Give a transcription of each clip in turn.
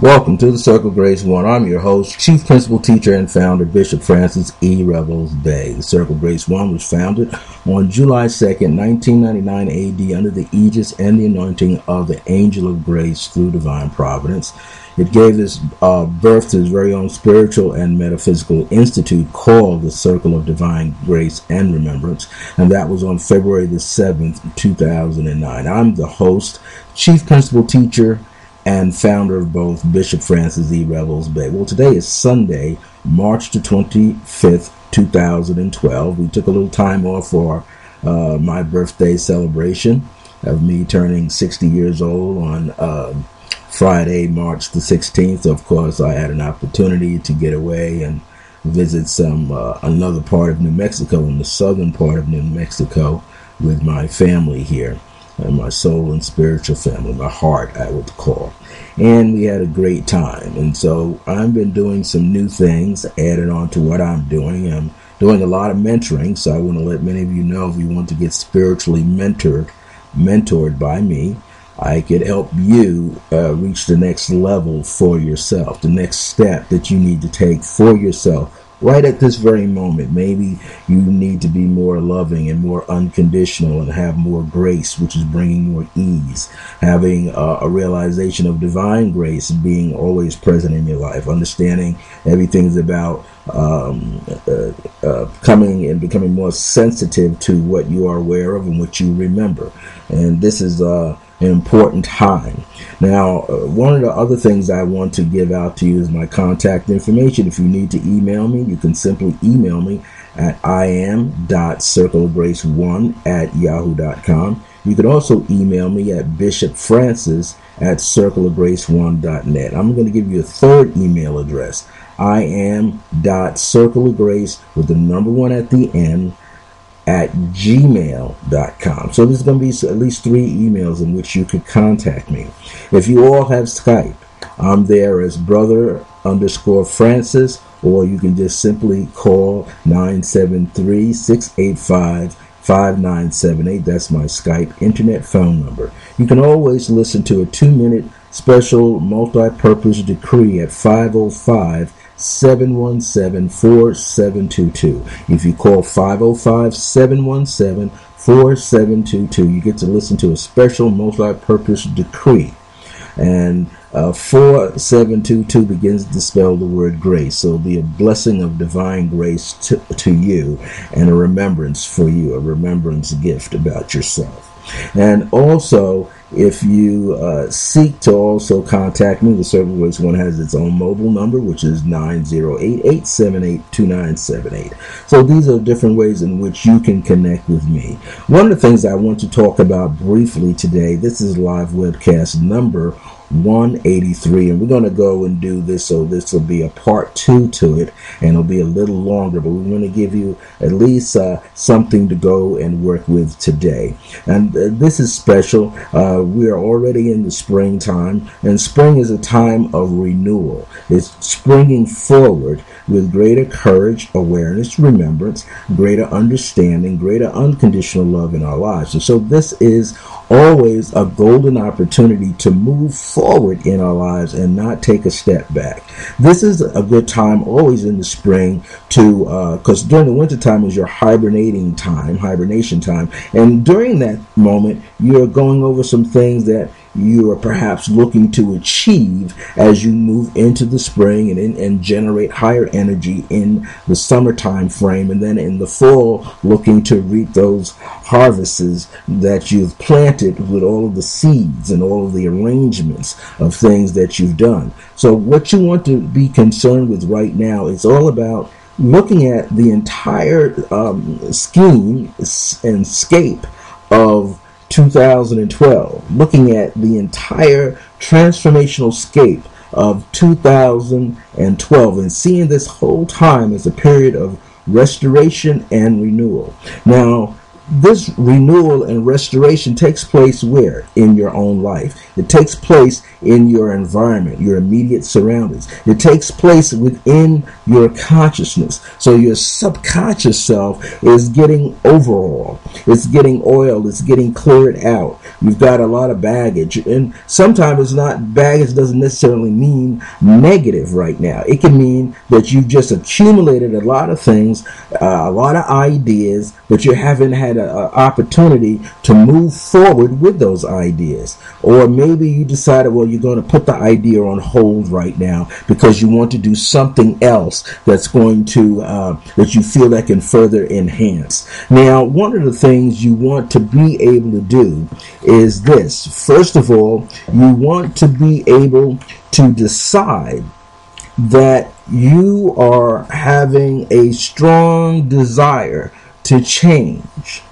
Welcome to the Circle Grace One. I'm your host, Chief Principal Teacher and Founder, Bishop Francis E. Revels-Bey. The Circle Grace One was founded on July 2nd, 1999 AD under the aegis and the anointing of the Angel of Grace through Divine Providence. It gave this birth to its very own spiritual and metaphysical institute called the Circle of Divine Grace and Remembrance, and that was on February the 7th, 2009. I'm the host, Chief Principal Teacher, and founder of both, Bishop Francis E. Revels-Bey. Well, today is Sunday, March the 25th, 2012. We took a little time off for my birthday celebration of me turning 60 years old on Friday, March the 16th. Of course, I had an opportunity to get away and visit another part of New Mexico, in the southern part of New Mexico, with my family here. And my soul and spiritual family, my heart, I would call. And we had a great time. And so I've been doing some new things, added on to what I'm doing. I'm doing a lot of mentoring, so I want to let many of you know if you want to get spiritually mentored by me, I could help you reach the next level for yourself, the next step that you need to take for yourself. Right at this very moment, maybe you need to be more loving and more unconditional and have more grace, which is bringing more ease, having a realization of divine grace being always present in your life, understanding everything is about coming and becoming more sensitive to what you are aware of and what you remember. And this is an important time. Now, one of the other things I want to give out to you is my contact information. If you need to email me, you can simply email me at iam.circleofgrace1@yahoo.com. You can also email me at bishopfrancis@circleofgrace1.net. I'm going to give you a third email address, iam.circleofgrace with the number 1 at the end, at gmail.com. So there's going to be at least 3 emails in which you could contact me. If you all have Skype, I'm there as brother_Francis, or you can just simply call 973-685-5978. That's my Skype internet phone number. You can always listen to a 2-minute special multi-purpose decree at 505-717-4722. If you call 505-717-4722, you get to listen to a special multi-purpose decree. And 4722 begins to spell the word grace. So it'll be a blessing of divine grace to you, and a remembrance for you, a remembrance gift about yourself. And also, if you seek to also contact me, the Circle Grace One has its own mobile number, which is 908-878-2978. So these are different ways in which you can connect with me. One of the things I want to talk about briefly today, this is live webcast number 183, and we're going to go and do this, so this will be a part 2 to it, and it'll be a little longer, but we're going to give you at least something to go and work with today. And this is special. We are already in the springtime, and spring is a time of renewal. It's springing forward with greater courage, awareness, remembrance, greater understanding, greater unconditional love in our lives. And so this is always a golden opportunity to move forward in our lives and not take a step back. This is a good time always in the spring to, because during the winter time is your hibernation time, and during that moment you're going over some things that you are perhaps looking to achieve as you move into the spring and generate higher energy in the summertime frame, and then in the fall looking to reap those harvests that you've planted with all of the seeds and all of the arrangements of things that you've done. So what you want to be concerned with right now is all about looking at the entire scheme and scape of 2012, looking at the entire transformational scape of 2012 and seeing this whole time as a period of restoration and renewal. Now, this renewal and restoration takes place where? In your own life. It takes place in your environment, your immediate surroundings. It takes place within your consciousness. So your subconscious self is getting overhauled. It's getting oiled. It's getting cleared out. You've got a lot of baggage. And sometimes it's not, baggage doesn't necessarily mean negative right now. It can mean that you've just accumulated a lot of things, a lot of ideas, but you haven't had an opportunity to move forward with those ideas. Or maybe you decided, well, you're going to put the idea on hold right now because you want to do something else that's going to, that you feel that can further enhance. Now, one of the things you want to be able to do is this. First of all, you want to be able to decide that you are having a strong desire to change.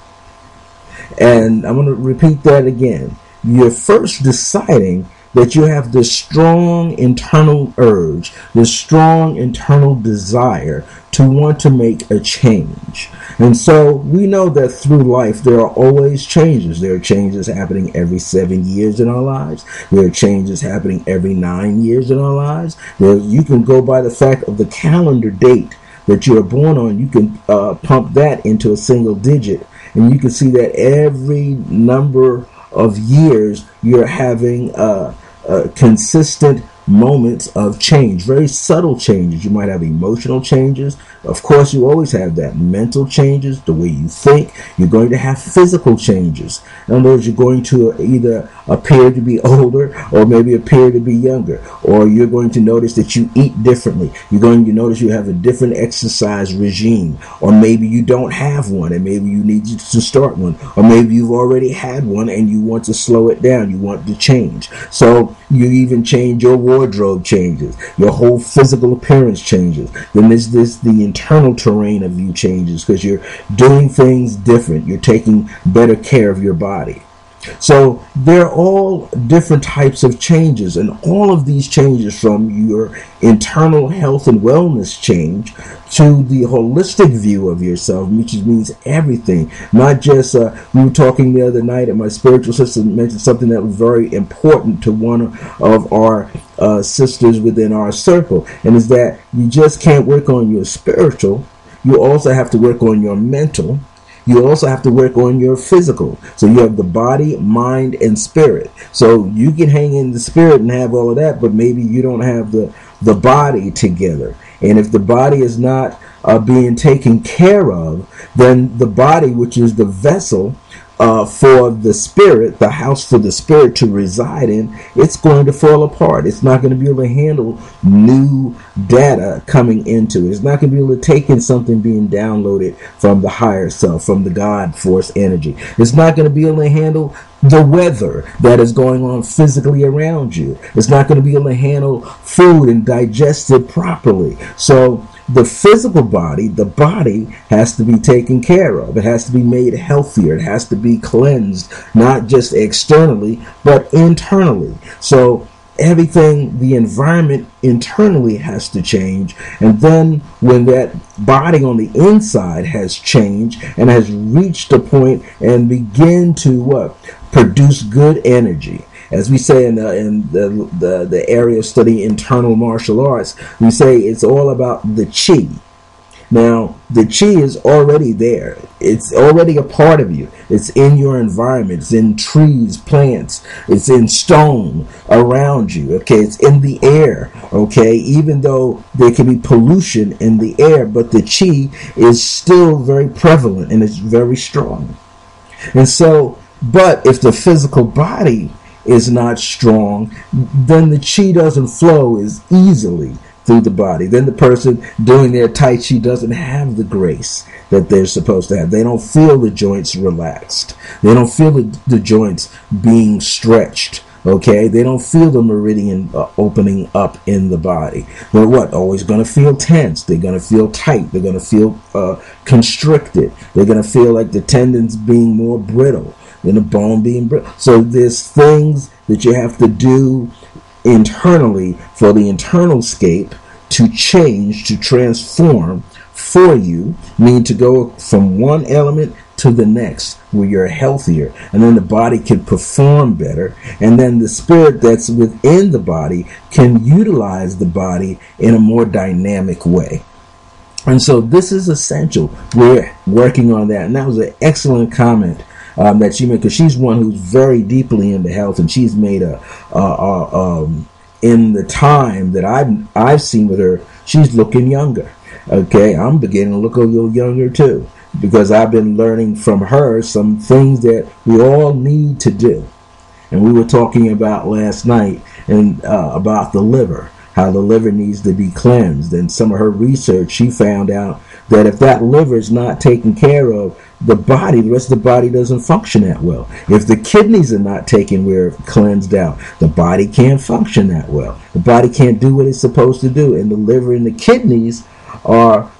And I'm going to repeat that again. You're first deciding that you have this strong internal urge, this strong internal desire to want to make a change. And so we know that through life there are always changes. There are changes happening every 7 years in our lives. There are changes happening every 9 years in our lives. You can go by the fact of the calendar date that you are born on. You can pump that into a single digit, and you can see that every number of years you're having consistent moments of change, very subtle changes. You might have emotional changes. Of course, you always have that. Mental changes, the way you think. You're going to have physical changes. In other words, you're going to either appear to be older or maybe appear to be younger. Or you're going to notice that you eat differently. You're going to notice you have a different exercise regime. Or maybe you don't have one and maybe you need to start one. Or maybe you've already had one and you want to slow it down. You want to change. So you even change your wardrobe changes. Your whole physical appearance changes. Then there's the internal terrain of you changes because you're doing things different. You're taking better care of your body. So they're all different types of changes, and all of these changes, from your internal health and wellness change to the holistic view of yourself, which means everything, not just, we were talking the other night, and my spiritual sister mentioned something that was very important to one of our sisters within our circle, and is that you just can't work on your spiritual, you also have to work on your mental. You also have to work on your physical. So you have the body, mind, and spirit. So you can hang in the spirit and have all of that, but maybe you don't have the body together. And if the body is not being taken care of, then the body, which is the vessel for the spirit, the house for the spirit to reside in, it's going to fall apart. It's not going to be able to handle new data coming into it. It's not going to be able to take in something being downloaded from the higher self, from the God force energy. It's not going to be able to handle the weather that is going on physically around you. It's not going to be able to handle food and digest it properly. So the physical body, the body has to be taken care of. It has to be made healthier. It has to be cleansed, not just externally, but internally. So everything, the environment internally has to change. And then when that body on the inside has changed and has reached a point and begin to produce good energy. As we say in the area of studying internal martial arts, we say it's all about the chi. Now, the chi is already there. It's already a part of you. It's in your environment. It's in trees, plants. It's in stone around you. Okay, it's in the air. Okay, even though there can be pollution in the air, but the chi is still very prevalent and it's very strong. And so, but if the physical body is not strong, then the chi doesn't flow as easily through the body. Then the person doing their Tai Chi doesn't have the grace that they're supposed to have. They don't feel the joints relaxed. They don't feel the joints being stretched. Okay, they don't feel the meridian opening up in the body. They're always going to feel tense. They're going to feel tight. They're going to feel constricted. They're going to feel like the tendons being more brittle than the bone being brittle. So there's things that you have to do internally for the internal scape to change, to transform for you, mean to go from one element to the next where you're healthier, and then the body can perform better, and then the spirit that's within the body can utilize the body in a more dynamic way. And so this is essential. We're working on that. And that was an excellent comment that she made, because she's one who's very deeply into health, and she's made in the time that I've seen with her, she's looking younger. Okay, I'm beginning to look a little younger too, because I've been learning from her some things that we all need to do. And we were talking about last night and about the liver, how the liver needs to be cleansed. And some of her research, she found out that if that liver is not taken care of, the rest of the body doesn't function that well. If the kidneys are not cleansed out, the body can't function that well. The body can't do what it's supposed to do. And the liver and the kidneys are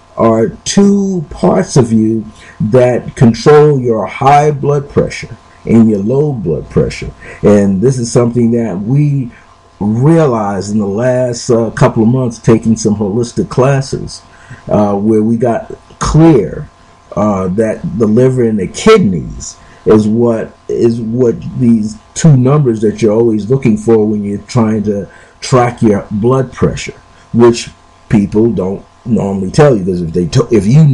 two parts of you that control your high blood pressure and your low blood pressure. And this is something that we realized in the last couple of months, taking some holistic classes, where we got clear that the liver and the kidneys is what these two numbers that you're always looking for when you're trying to track your blood pressure, which people don't normally tell you. Because if you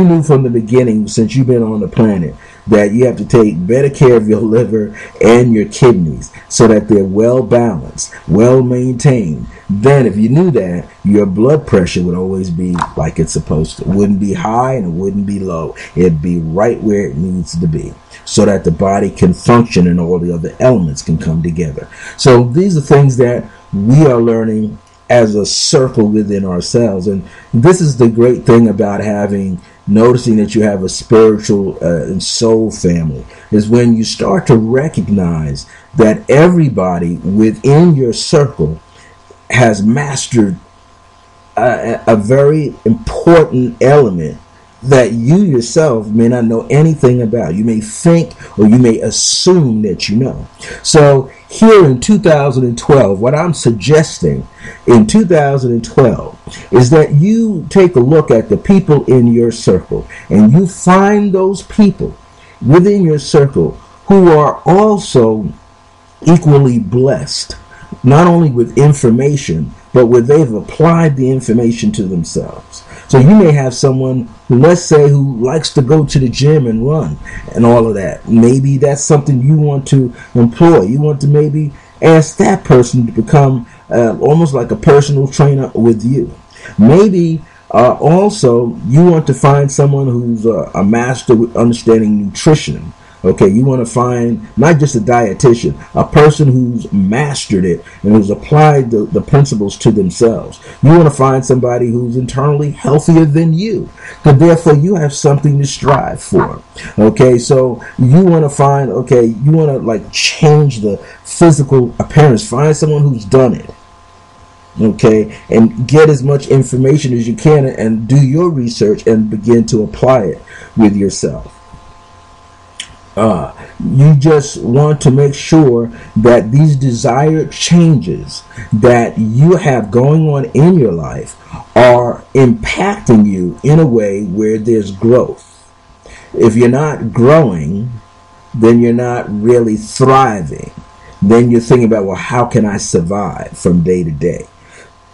knew from the beginning, since you've been on the planet, that you have to take better care of your liver and your kidneys so that they're well balanced, well maintained, then if you knew that, your blood pressure would always be like it's supposed to. It wouldn't be high and it wouldn't be low. It'd be right where it needs to be, so that the body can function and all the other elements can come together. So these are things that we are learning as a circle within ourselves. And this is the great thing about noticing that you have a spiritual and soul family, is when you start to recognize that everybody within your circle has mastered a very important element that you yourself may not know anything about. You may think, or you may assume that you know. So here in 2012, what I'm suggesting in 2012 is that you take a look at the people in your circle, and you find those people within your circle who are also equally blessed, not only with information, but where they've applied the information to themselves. So you may have someone, let's say, who likes to go to the gym and run and all of that. Maybe that's something you want to employ. You want to maybe ask that person to become almost like a personal trainer with you. Maybe also you want to find someone who's a master with understanding nutrition. Okay, you want to find not just a dietitian, a person who's mastered it and who's applied the principles to themselves. You want to find somebody who's internally healthier than you, because therefore you have something to strive for. Okay, so you want to find, you want to change the physical appearance. Find someone who's done it. Okay, and get as much information as you can and do your research and begin to apply it with yourself. You just want to make sure that these desired changes that you have going on in your life are impacting you in a way where there's growth. If you're not growing, then you're not really thriving. Then you're thinking about, well, how can I survive from day to day?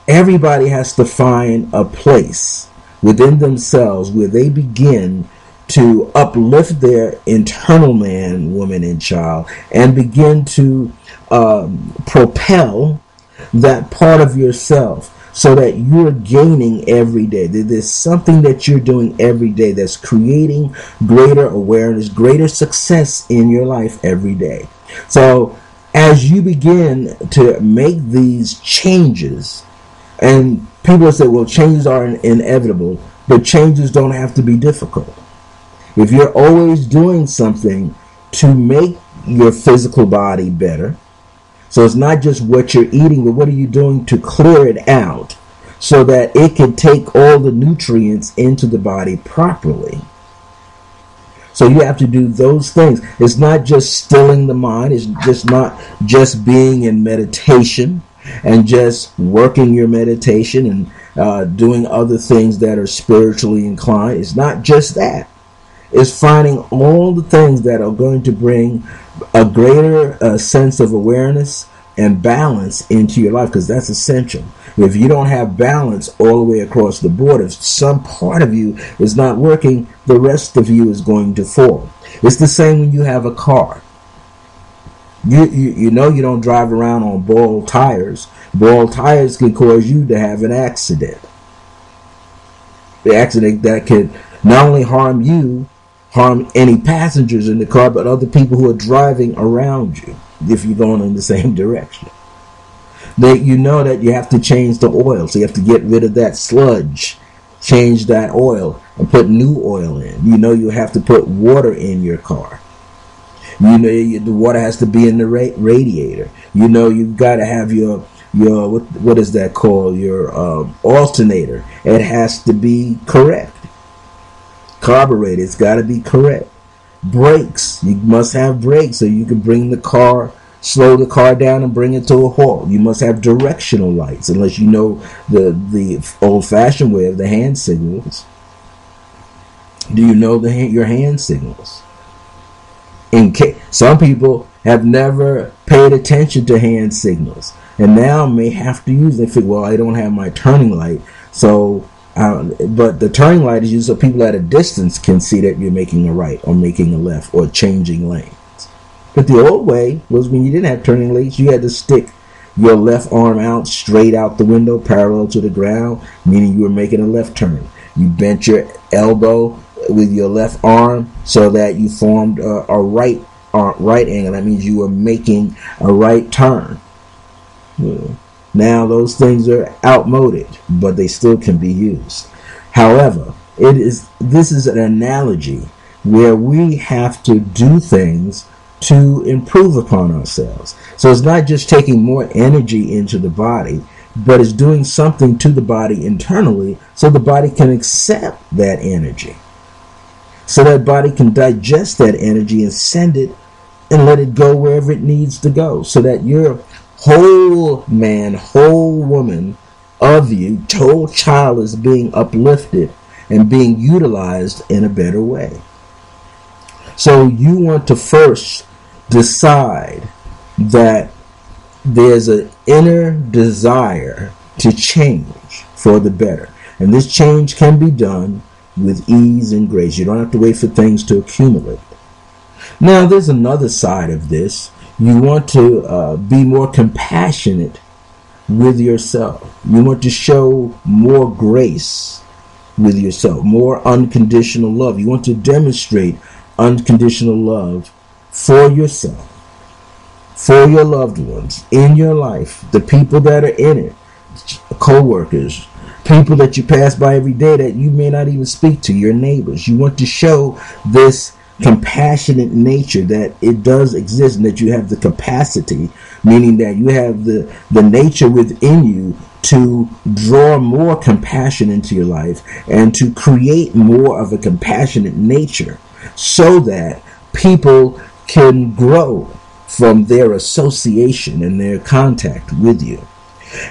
Everybody has to find a place within themselves where they begin to uplift their internal man, woman, and child, and begin to propel that part of yourself so that you're gaining every day. There's something that you're doing every day that's creating greater awareness, greater success in your life every day. So as you begin to make these changes, and people say, well, changes are inevitable, but changes don't have to be difficult. If you're always doing something to make your physical body better, so it's not just what you're eating, but what are you doing to clear it out so that it can take all the nutrients into the body properly. So you have to do those things. It's not just stilling the mind. It's just not just being in meditation and just working your meditation and doing other things that are spiritually inclined. It's not just that. Is finding all the things that are going to bring a greater sense of awareness and balance into your life, because that's essential. If you don't have balance all the way across the board, if some part of you is not working, the rest of you is going to fall. It's the same when you have a car. You know you don't drive around on bald tires. Bald tires can cause you to have an accident. The accident that could not only harm you, harm any passengers in the car, but other people who are driving around you if you're going in the same direction. You know that you have to change the oil, so you have to get rid of that sludge, change that oil, and put new oil in. You know you have to put water in your car. You know the water has to be in the radiator. You know you've got to have your what is that called? Your alternator. It has to be correct. Carburetor, it's got to be correct. Brakes, you must have brakes so you can slow the car down and bring it to a halt. You must have directional lights, unless you know the old-fashioned way of the hand signals. Do you know your hand signals? Some people have never paid attention to hand signals, and now may have to use. They think, well, I don't have my turning light, so. But the turning light is used so people at a distance can see that you're making a right or making a left or changing lanes. But the old way was when you didn't have turning lights, you had to stick your left arm out straight out the window, parallel to the ground, meaning you were making a left turn. You bent your elbow with your left arm so that you formed a right angle. That means you were making a right turn. Now those things are outmoded, but they still can be used. However, this is an analogy where we have to do things to improve upon ourselves. So it's not just taking more energy into the body, but it's doing something to the body internally so the body can accept that energy. So that body can digest that energy and send it and let it go wherever it needs to go. So that your whole man, whole woman of you, whole child is being uplifted and being utilized in a better way. So you want to first decide that there's an inner desire to change for the better. And this change can be done with ease and grace. You don't have to wait for things to accumulate. Now, there's another side of this. You want to be more compassionate with yourself. You want to show more grace with yourself, more unconditional love. You want to demonstrate unconditional love for yourself, for your loved ones, in your life, the people that are in it, co-workers, people that you pass by every day that you may not even speak to, your neighbors. You want to show this compassionate nature, that it does exist and that you have the capacity, meaning that you have the nature within you to draw more compassion into your life and to create more of a compassionate nature so that people can grow from their association and their contact with you.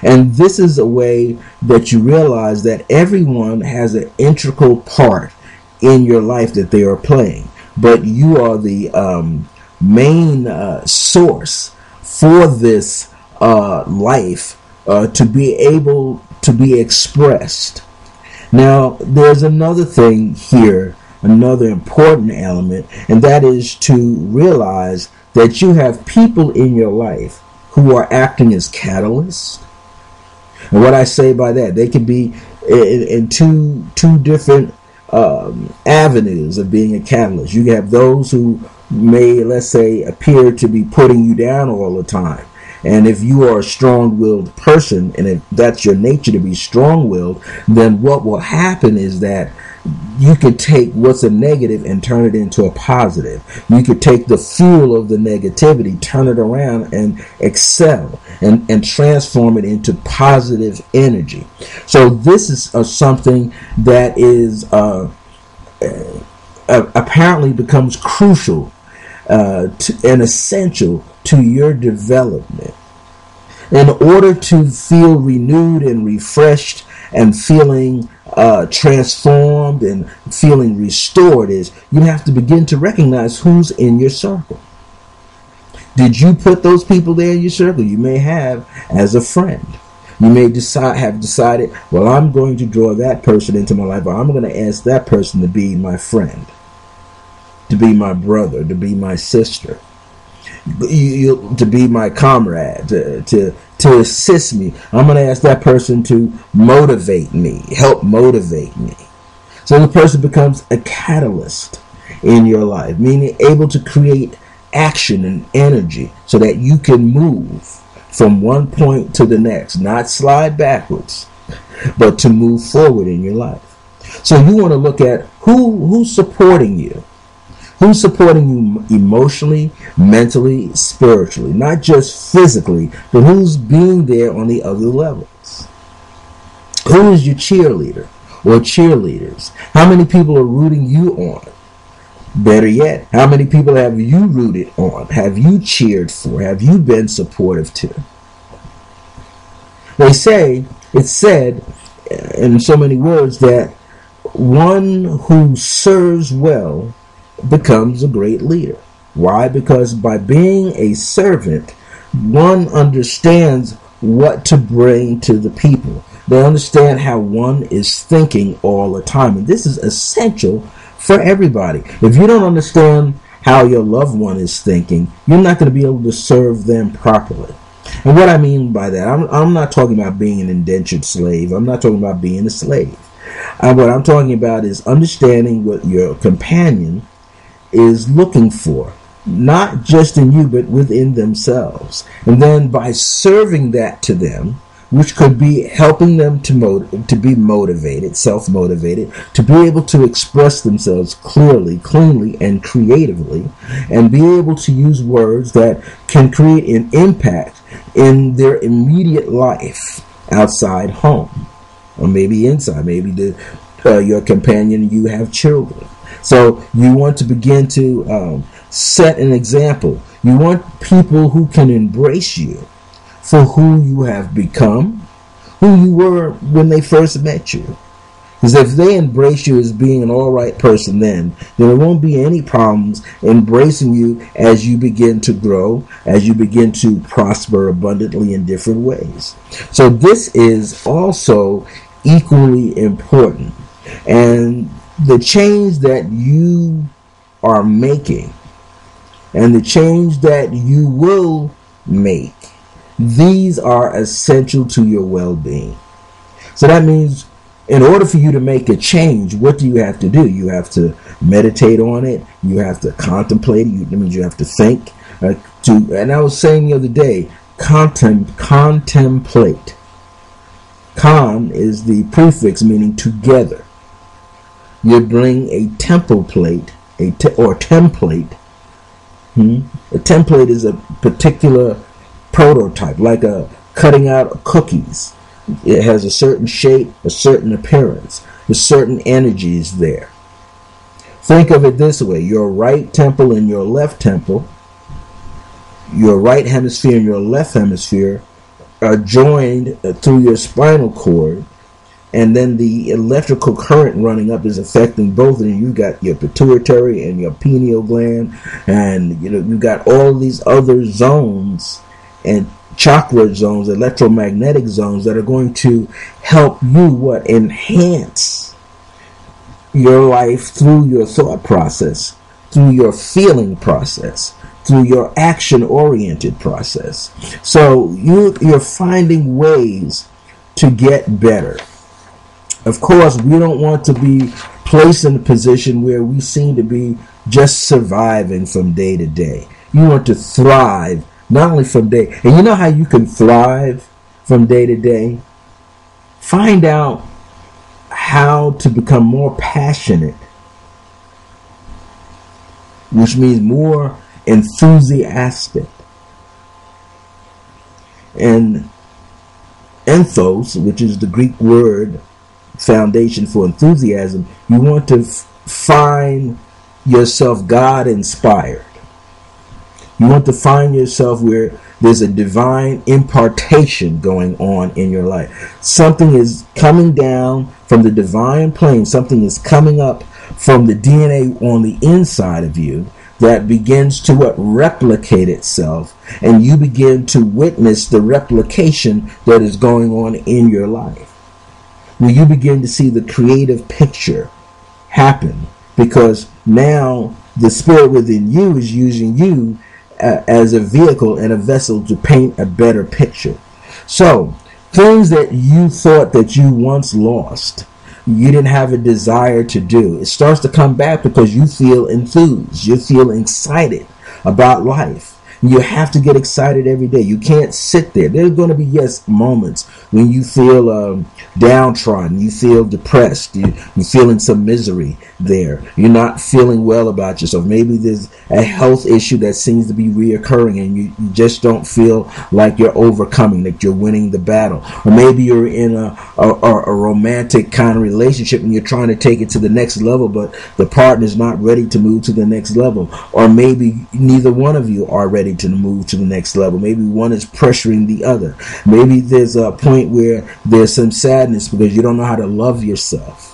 And this is a way that you realize that everyone has an integral part in your life that they are playing, but you are the main source for this life to be able to be expressed. Now, there's another thing here, another important element, and that is to realize that you have people in your life who are acting as catalysts. And what I say by that, they can be in two different avenues of being a catalyst. You have those who may, let's say, appear to be putting you down all the time. And if you are a strong-willed person, and if that's your nature to be strong-willed, then what will happen is that you could take what's a negative and turn it into a positive. You could take the fuel of the negativity, turn it around and excel and transform it into positive energy. So this is something that is apparently becomes crucial and essential to your development. In order to feel renewed and refreshed and feeling transformed and feeling restored, is you have to begin to recognize who's in your circle. Did you put those people there in your circle? You may have as a friend. You may have decided, well, I'm going to draw that person into my life, or I'm going to ask that person to be my friend, to be my brother, to be my sister, to be my comrade, to assist me. I'm going to ask that person to motivate me, help motivate me. So the person becomes a catalyst in your life, meaning able to create action and energy so that you can move from one point to the next, not slide backwards, but to move forward in your life. So you want to look at who's supporting you. Who's supporting you emotionally, mentally, spiritually, not just physically, but who's being there on the other levels. Who is your cheerleader or cheerleaders? How many people are rooting you on? Better yet, how many people have you rooted on? Have you cheered for? Have you been supportive to? It's said in so many words that one who serves well becomes a great leader. Why? Because by being a servant, one understands what to bring to the people. They understand how one is thinking all the time. And this is essential for everybody. If you don't understand how your loved one is thinking, you're not going to be able to serve them properly. And what I mean by that, I'm not talking about being an indentured slave. I'm not talking about being a slave. What I'm talking about is understanding what your companion is looking for, not just in you, but within themselves. And then by serving that to them, which could be helping them to be motivated, self-motivated, to be able to express themselves clearly, cleanly, and creatively, and be able to use words that can create an impact in their immediate life outside home, or maybe inside, maybe your companion, you have children. So you want to begin to set an example. You want people who can embrace you for who you have become, who you were when they first met you. Because if they embrace you as being an all right person, then there won't be any problems embracing you as you begin to grow, as you begin to prosper abundantly in different ways. So this is also equally important. And the change that you are making and the change that you will make, these are essential to your well-being. So that means in order for you to make a change, what do you have to do? You have to meditate on it. You have to contemplate it. That means you have to think. And I was saying the other day, contemplate. Con is the prefix meaning together. You bring a template, or template. A template is a particular prototype, like a cutting out cookies. It has a certain shape, a certain appearance, a certain energies there. Think of it this way: your right temple and your left temple, your right hemisphere and your left hemisphere are joined through your spinal cord, and then the electrical current running up is affecting both of them. You got your pituitary and your pineal gland, and you got all these other zones and chakra zones, electromagnetic zones that are going to help you enhance your life through your thought process, through your feeling process, through your action-oriented process. So you're finding ways to get better. Of course, we don't want to be placed in a position where we seem to be just surviving from day to day. You want to thrive, not only from day. And you know how you can thrive from day to day? Find out how to become more passionate, which means more enthusiastic. And enthos, which is the Greek word foundation for enthusiasm, you want to find yourself God-inspired. You want to find yourself where there's a divine impartation going on in your life. Something is coming down from the divine plane. Something is coming up from the DNA on the inside of you that begins to replicate itself, and you begin to witness the replication that is going on in your life. When you begin to see the creative picture happen, because now the spirit within you is using you as a vehicle and a vessel to paint a better picture. So things that you thought that you once lost, you didn't have a desire to do, it starts to come back because you feel enthused. You feel excited about life. You have to get excited every day. You can't sit there. There's going to be, yes, moments when you feel downtrodden. You feel depressed. You're feeling some misery there. You're not feeling well about yourself. Maybe there's a health issue that seems to be reoccurring, and you just don't feel like you're overcoming, that you're winning the battle. Or maybe you're in a romantic kind of relationship and you're trying to take it to the next level, but the partner's not ready to move to the next level. Or maybe neither one of you are ready to move to the next level. Maybe one is pressuring the other. Maybe there's a point where there's some sadness because you don't know how to love yourself.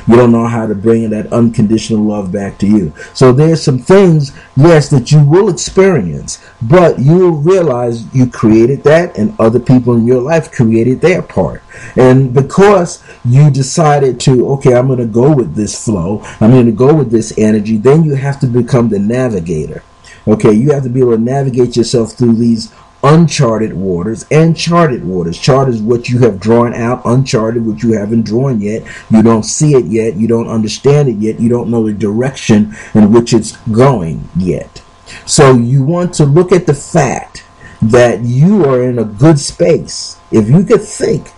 You don't know how to bring that unconditional love back to you. So there's some things, yes, that you will experience, but you will realize you created that, and other people in your life created their part. And because you decided to, okay, I'm going to go with this flow, I'm going to go with this energy, then you have to become the navigator. Okay, you have to be able to navigate yourself through these uncharted waters and charted waters. Chart is what you have drawn out. Uncharted, what you haven't drawn yet. You don't see it yet. You don't understand it yet. You don't know the direction in which it's going yet. So you want to look at the fact that you are in a good space. If you could think,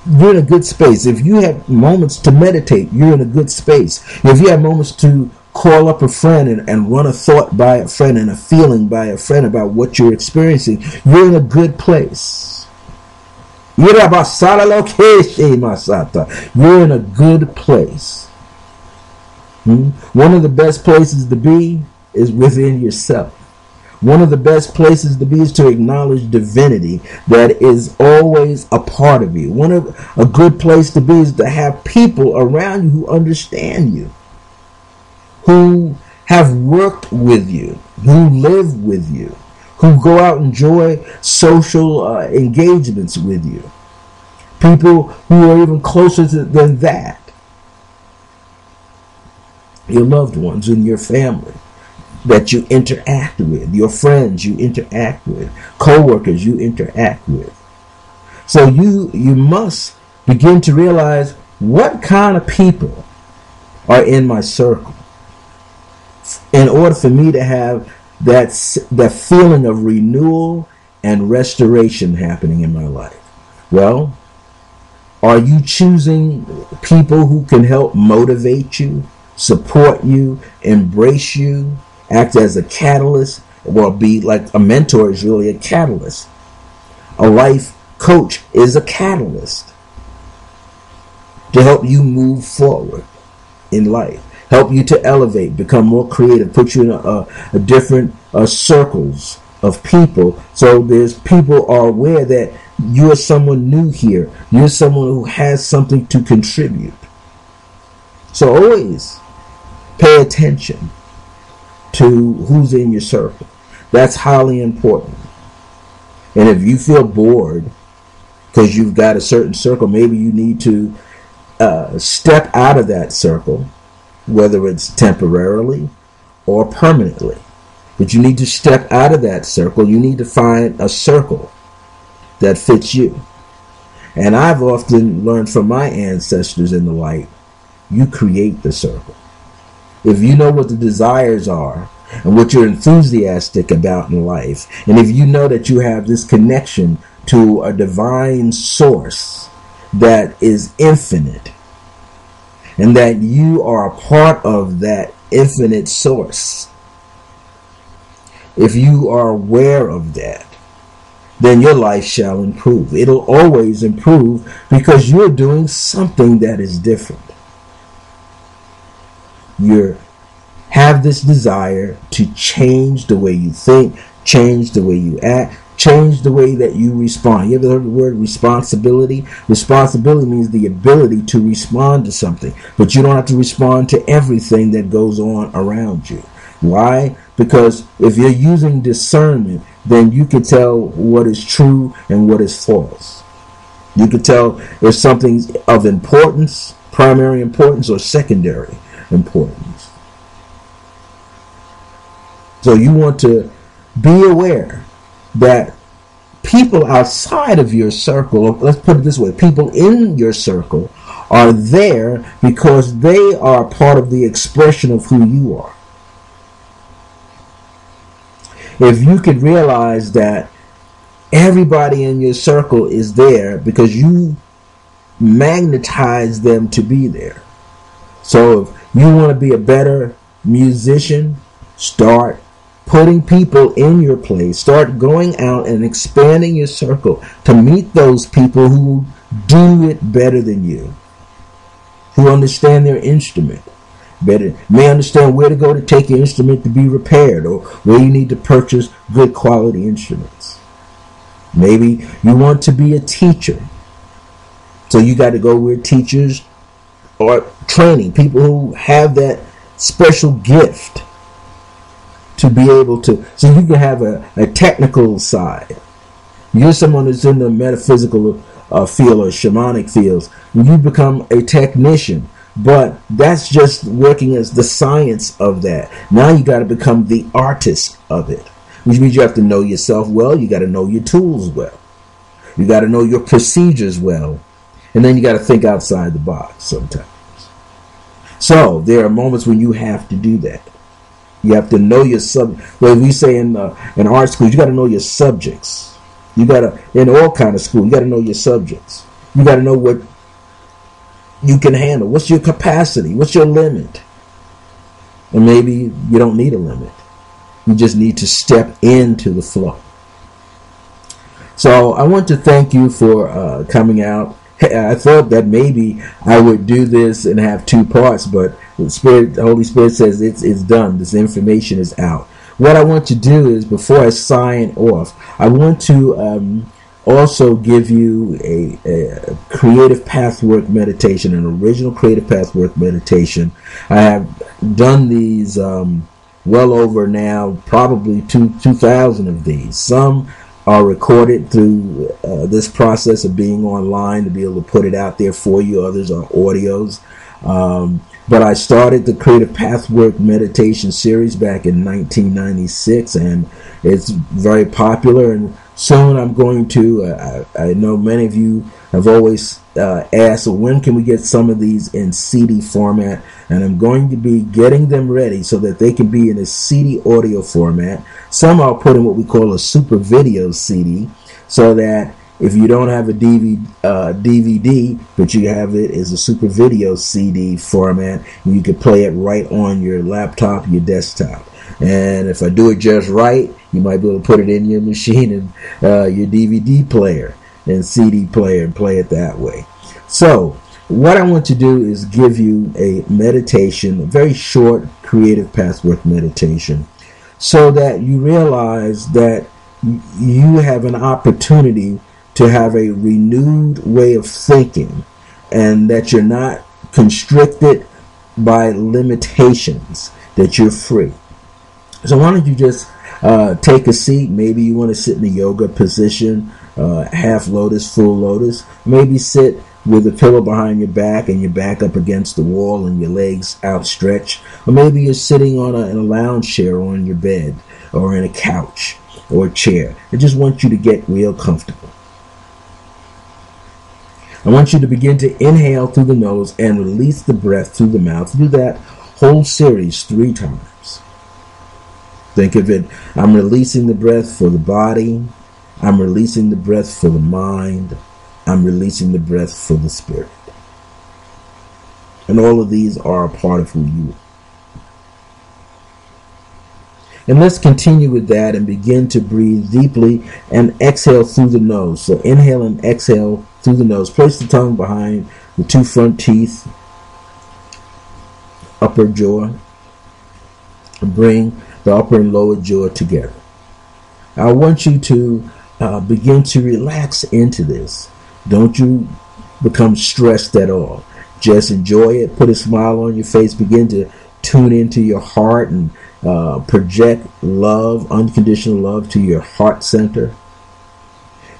you're in a good space. If you have moments to meditate, you're in a good space. If you have moments to call up a friend and run a thought by a friend and a feeling by a friend about what you're experiencing, you're in a good place. You're in a good place. One of the best places to be is within yourself. One of the best places to be is to acknowledge divinity that is always a part of you. A good place to be is to have people around you who understand you, who have worked with you, who live with you, who go out and enjoy social engagements with you. People who are even closer than that. Your loved ones in your family that you interact with, your friends you interact with, co-workers you interact with. So you must begin to realize what kind of people are in my circle, in order for me to have that feeling of renewal and restoration happening in my life. Well, are you choosing people who can help motivate you, support you, embrace you, act as a catalyst? Well, be like a mentor is really a catalyst. A life coach is a catalyst to help you move forward in life. Help you to elevate, become more creative, put you in a different circles of people. So there's people are aware that you're someone new here. You're someone who has something to contribute. So always pay attention to who's in your circle. That's highly important. And if you feel bored because you've got a certain circle, maybe you need to step out of that circle, whether it's temporarily or permanently. But you need to step out of that circle. You need to find a circle that fits you. And I've often learned from my ancestors in the light, you create the circle. If you know what the desires are and what you're enthusiastic about in life, and if you know that you have this connection to a divine source that is infinite, and that you are a part of that infinite source, if you are aware of that, then your life shall improve. It'll always improve because you're doing something that is different. You have this desire to change the way you think, change the way you act, change the way that you respond. You ever heard the word responsibility? Responsibility means the ability to respond to something, but you don't have to respond to everything that goes on around you. Why? Because if you're using discernment, then you can tell what is true and what is false. You can tell if something's of importance, primary importance, or secondary importance. So you want to be aware that people outside of your circle, let's put it this way, people in your circle are there because they are part of the expression of who you are. If you could realize that everybody in your circle is there because you magnetize them to be there. So if you want to be a better musician, start putting people in your place. Start going out and expanding your circle to meet those people who do it better than you, who understand their instrument better, may understand where to go to take your instrument to be repaired, or where you need to purchase good quality instruments. Maybe you want to be a teacher, so you got to go where teachers are training, people who have that special gift to be able to, so you can have a technical side. You're someone who's in the metaphysical field or shamanic fields. You become a technician, but that's just working as the science of that. Now you got to become the artist of it, which means you have to know yourself well. You got to know your tools well. You got to know your procedures well. And then you got to think outside the box sometimes. So there are moments when you have to do that. You have to know your well, we say in art schools, you got to know your subjects. You got to, in all kind of school, you got to know your subjects. You got to know what you can handle. What's your capacity? What's your limit? And maybe you don't need a limit. You just need to step into the flow. So I want to thank you for coming out. I thought that maybe I would do this and have two parts, but the Holy Spirit says it's done. This information is out. What I want to do is, before I sign off, I want to also give you a Creative Pathwork meditation, an original Creative Pathwork meditation. I have done these well over now, probably 2,000 of these. Some are recorded through this process of being online to be able to put it out there for you. Others are audios. But I started the Creative Pathwork Meditation series back in 1996, and it's very popular. And soon I'm going to, I know many of you have always asked, well, when can we get some of these in CD format? And I'm going to be getting them ready so that they can be in a CD audio format. Some I'll put in what we call a super video CD, so that if you don't have a DVD, but you have it as a super video CD format, you can play it right on your laptop, your desktop. And if I do it just right, you might be able to put it in your machine and your DVD player and CD player and play it that way. So what I want to do is give you a meditation, a very short Creative Pathwork meditation, so that you realize that you have an opportunity to have a renewed way of thinking, and that you're not constricted by limitations, that you're free. So why don't you just take a seat? Maybe you want to sit in a yoga position, half lotus, full lotus. Maybe sit with a pillow behind your back and your back up against the wall and your legs outstretched. Or maybe you're sitting on in a lounge chair or on your bed or in a couch or a chair. I just want you to get real comfortable. I want you to begin to inhale through the nose and release the breath through the mouth. Do that whole series 3 times. Think of it, I'm releasing the breath for the body. I'm releasing the breath for the mind. I'm releasing the breath for the spirit. And all of these are a part of who you are. And let's continue with that and begin to breathe deeply and exhale through the nose. So inhale and exhale through the nose. Place the tongue behind the 2 front teeth, upper jaw, and bring the upper and lower jaw together. I want you to begin to relax into this. Don't you become stressed at all. Just enjoy it. Put a smile on your face. Begin to tune into your heart and project love, unconditional love, to your heart center.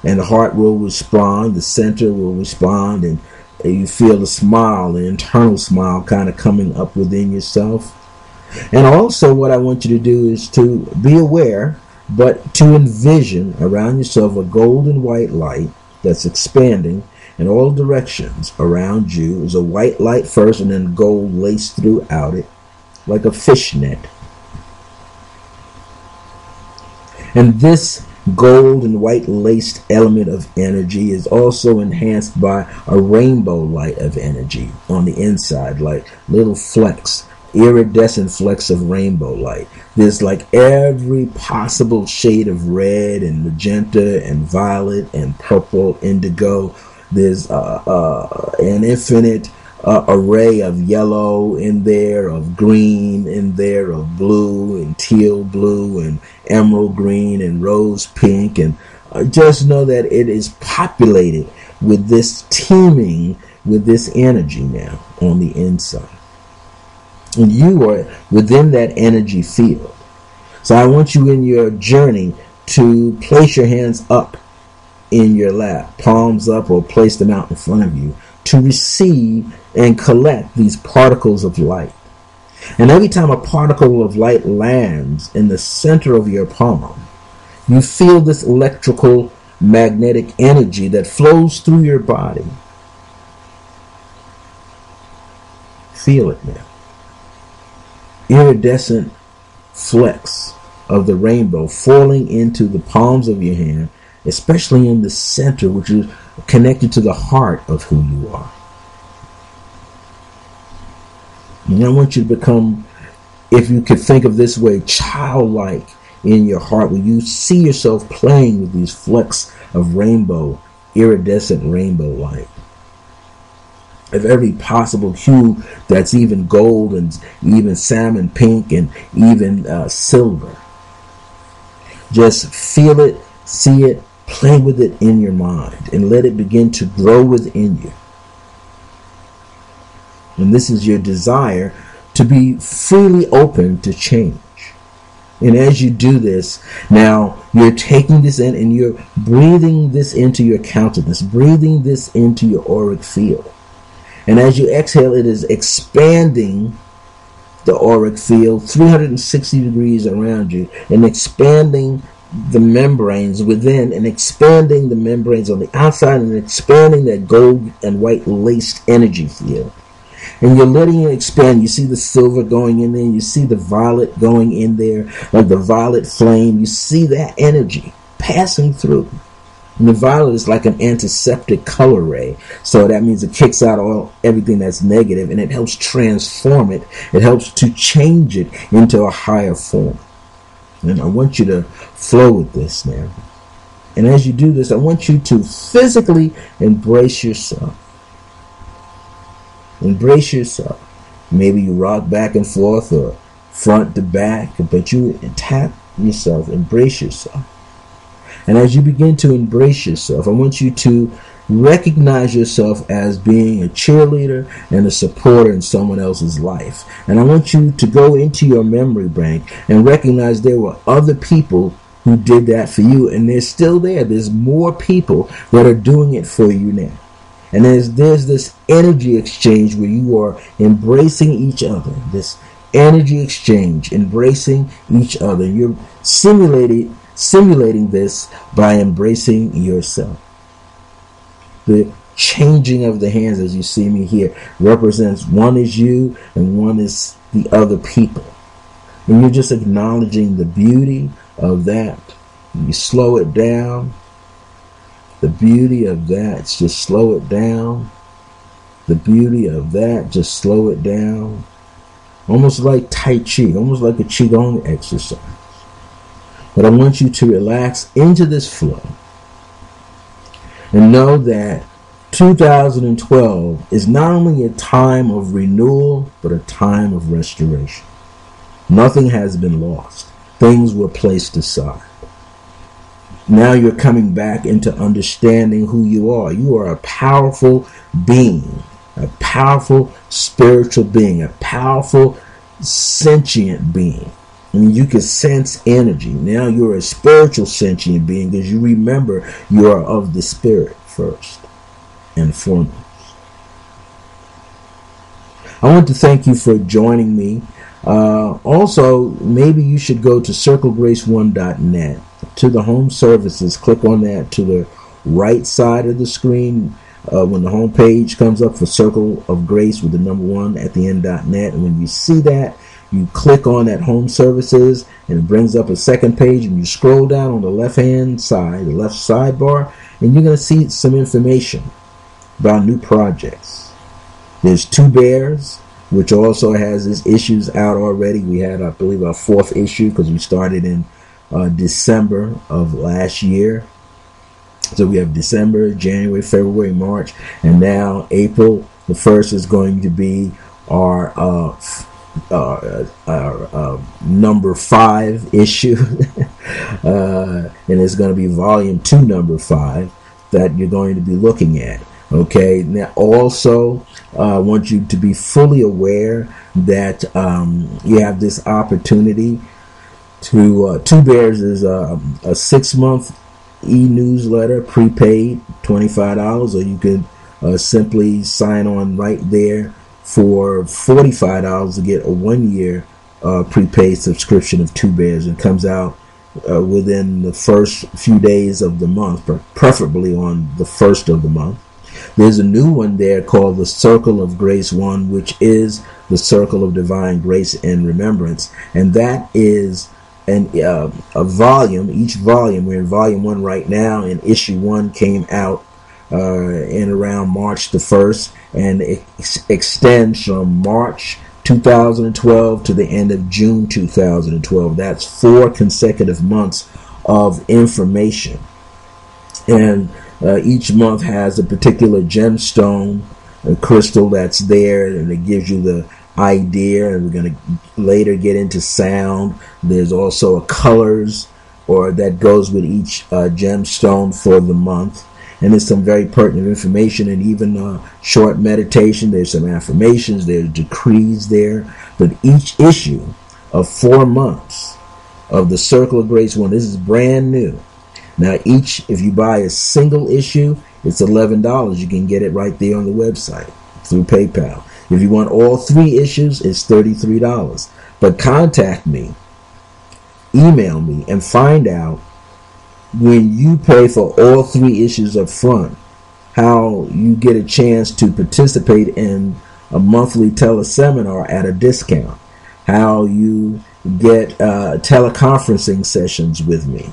And the heart will respond, the center will respond, and you feel the smile, the internal smile kind of coming up within yourself. And also what I want you to do is to be aware, but to envision around yourself a golden white light that's expanding in all directions around you. There's a white light first and then gold laced throughout it like a fishnet. And this gold and white laced element of energy is also enhanced by a rainbow light of energy on the inside, like little flecks, iridescent flecks of rainbow light. There's like every possible shade of red and magenta and violet and purple, indigo. There's an infinite array of yellow in there, of green in there, of blue and teal blue and emerald green and rose pink. And just know that it is populated with this, teeming with this energy now on the inside. And you are within that energy field. So I want you in your journey to place your hands up in your lap, palms up, or place them out in front of you, to receive and collect these particles of light. And every time a particle of light lands in the center of your palm, you feel this electrical magnetic energy that flows through your body. Feel it now. Iridescent flecks of the rainbow falling into the palms of your hand, especially in the center, which is connected to the heart of who you are. And I want you to become, if you could think of this way, childlike in your heart, where you see yourself playing with these flecks of rainbow, iridescent rainbow light, of every possible hue that's even gold and even salmon pink and even silver. Just feel it, see it, play with it in your mind, and let it begin to grow within you. And this is your desire to be freely open to change. And as you do this, now you're taking this in and you're breathing this into your countenance, breathing this into your auric field. And as you exhale, it is expanding the auric field 360 degrees around you, and expanding the membranes within, and expanding the membranes on the outside, and expanding that gold and white laced energy field. And you're letting it expand. You see the silver going in there. You see the violet going in there, like the violet flame. You see that energy passing through. And the violet is like an antiseptic color ray. So that means it kicks out everything that's negative, and it helps transform it. It helps to change it into a higher form. And I want you to flow with this now. And as you do this, I want you to physically embrace yourself. Embrace yourself. Maybe you rock back and forth or front to back, but you tap yourself, embrace yourself. And as you begin to embrace yourself, I want you to recognize yourself as being a cheerleader and a supporter in someone else's life. And I want you to go into your memory bank and recognize there were other people who did that for you, and they're still there. There's more people that are doing it for you now. And there's this energy exchange where you are embracing each other. This energy exchange, embracing each other. You're simulating this by embracing yourself. The changing of the hands, as you see me here, represents one is you and one is the other people. And you're just acknowledging the beauty of that. You slow it down. The beauty of that, just slow it down. The beauty of that, just slow it down. Almost like Tai Chi, almost like a Qigong exercise. But I want you to relax into this flow and know that 2012 is not only a time of renewal, but a time of restoration. Nothing has been lost. Things were placed aside. Now you're coming back into understanding who you are. You are a powerful being, a powerful spiritual being, a powerful sentient being. I mean, you can sense energy. Now you're a spiritual sentient being because you remember you are of the spirit first and foremost. I want to thank you for joining me. Also, maybe you should go to circlegrace1.net, to the home services. Click on that to the right side of the screen when the home page comes up for Circle of Grace with the number 1 at the end.net. And when you see that, you click on that home services and it brings up a second page, and you scroll down on the left-hand side, the left sidebar, and you're going to see some information about new projects. There's Two Bears, which also has its issues out already. We had, I believe, our 4th issue because we started in December of last year. So we have December, January, February, March, and now April the 1st is going to be our number 5 issue. And it's going to be volume 2, number 5, that you're going to be looking at. Okay, now also I want you to be fully aware that you have this opportunity to Two Bears is a 6-month e-newsletter, prepaid, $25, or you can simply sign on right there for $45 to get a 1-year prepaid subscription of Two Bears, and comes out within the first few days of the month, but preferably on the 1st of the month. There's a new one there called the Circle of Grace 1, which is the Circle of Divine Grace and Remembrance, and that is a volume. Each volume, we're in volume 1 right now, and issue 1 came out in around March the 1st, and it extends from March 2012 to the end of June 2012. That's 4 consecutive months of information, and each month has a particular gemstone, a crystal that's there, and it gives you the idea. And we're going to later get into sound. There's also a colors or that goes with each gemstone for the month, and there's some very pertinent information, and even short meditation. There's some affirmations, there's decrees there. But each issue of 4 months of the Circle of Grace 1, this is brand new. Now, if you buy a single issue, it's $11. You can get it right there on the website through PayPal. If you want all 3 issues, it's $33. But contact me, email me, and find out, when you pay for all 3 issues up front, how you get a chance to participate in a monthly teleseminar at a discount, how you get teleconferencing sessions with me,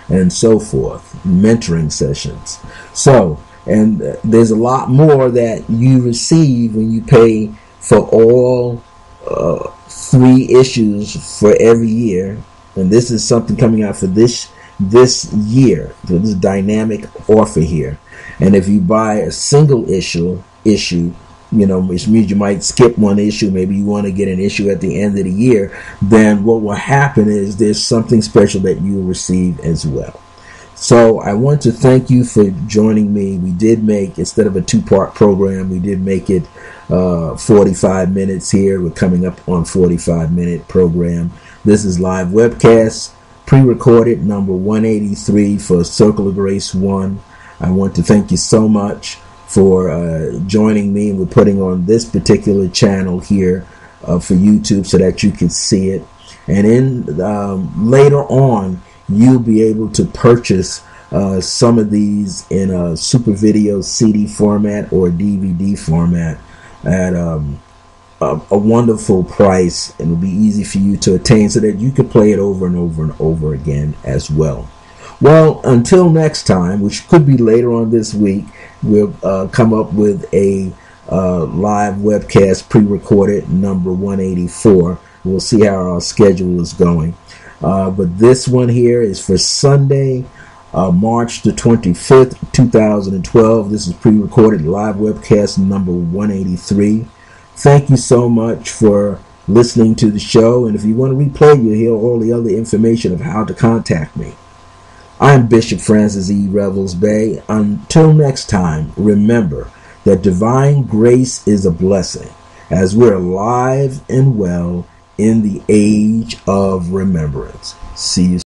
and so forth, mentoring sessions. So, and there's a lot more that you receive when you pay for all 3 issues for every year. And this is something coming out for this year, for this dynamic offer here. And if you buy a single issue, which means you might skip 1 issue, maybe you want to get an issue at the end of the year, then what will happen is there's something special that you will receive as well. So I want to thank you for joining me. We did make, instead of a 2-part program, we did make it 45 minutes here. We're coming up on 45-minute program. This is live webcast, pre-recorded, number 183 for Circle of Grace 1. I want to thank you so much for joining me. We're putting on this particular channel here for YouTube so that you can see it. And later on, you'll be able to purchase some of these in a super video CD format or DVD format at a wonderful price, and it'll be easy for you to attain so that you can play it over and over and over again as well. Well, until next time, which could be later on this week, we'll come up with a live webcast pre-recorded, number 184. We'll see how our schedule is going. But this one here is for Sunday, March the 25th, 2012. This is pre-recorded live webcast number 183. Thank you so much for listening to the show. And if you want to replay, you'll hear all the other information of how to contact me. I'm Bishop Francis E. Revels-Bey. Until next time, remember that divine grace is a blessing, as we're alive and well in the age of remembrance. See you.